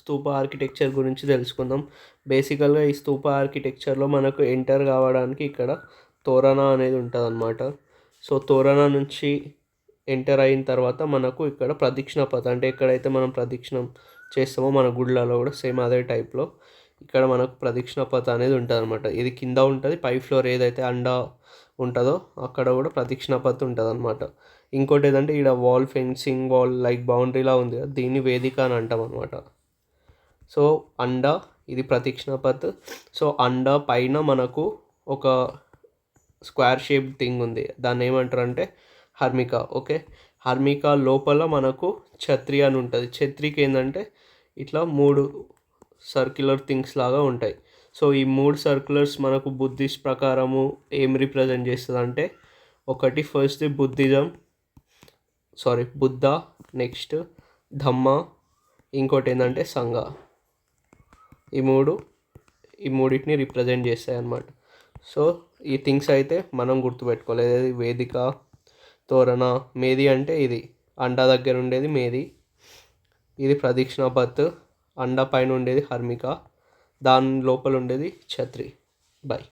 Stupa architecture గురించి తెలుసుకుందాం. బేసికల్గా ఈ స్తూప ఆర్కిటెక్చర్లో మనకు ఎంటర్ కావడానికి ఇక్కడ తోరణ అనేది ఉంటుందన్నమాట. సో తోరణ నుంచి ఎంటర్ అయిన తర్వాత మనకు ఇక్కడ ప్రదక్షిణ పథ్ అంటే ఎక్కడైతే మనం ప్రదక్షిణం చేస్తామో మన గుళ్ళలో కూడా సేమ్ అదే టైప్లో ఇక్కడ మనకు ప్రదక్షిణ పథ్ అనేది ఉంటుంది అనమాట. ఇది కింద ఉంటుంది, పై ఫ్లోర్ ఏదైతే అండా ఉంటుందో అక్కడ కూడా ప్రదక్షిణ పథ్ ఉంటుంది అనమాట. ఇంకోటి ఏదంటే ఇక్కడ వాల్ ఫెన్సింగ్ వాల్ లైక్ బౌండరీలా ఉంది కదా, దీన్ని వేదిక అని అంటాం అనమాట. సో అండ ఇది ప్రదక్షిణ పథ్. సో అండ పైన మనకు ఒక స్క్వేర్ షేప్ థింగ్ ఉంది, దాన్ని ఏమంటారు అంటే హర్మిక. ఓకే, హర్మిక లోపల మనకు ఛత్రి అని ఉంటుంది. ఛత్రికి ఏంటంటే ఇట్లా 3 సర్క్యులర్ థింగ్స్ లాగా ఉంటాయి. సో ఈ 3 సర్క్యులర్స్ మనకు బుద్ధిస్ట్ ప్రకారము ఏం రిప్రజెంట్ చేస్తుంది అంటే, ఒకటి ఫస్ట్ బుద్ధ, నెక్స్ట్ ధమ్మ, ఇంకోటి ఏంటంటే సంఘ. ఈ మూడింటిని రిప్రజెంట్ చేస్తాయి అన్నమాట. సో ఈ థింగ్స్ అయితే మనం గుర్తుపెట్టుకోలేదు. ఇది వేదిక, తోరణ, మేది అంటే ఇది అండా దగ్గర ఉండేది మేది, ఇది ప్రదక్షిణ పథ్, అండా పైన ఉండేది హర్మిక, దాని లోపల ఉండేది ఛత్రి. బై.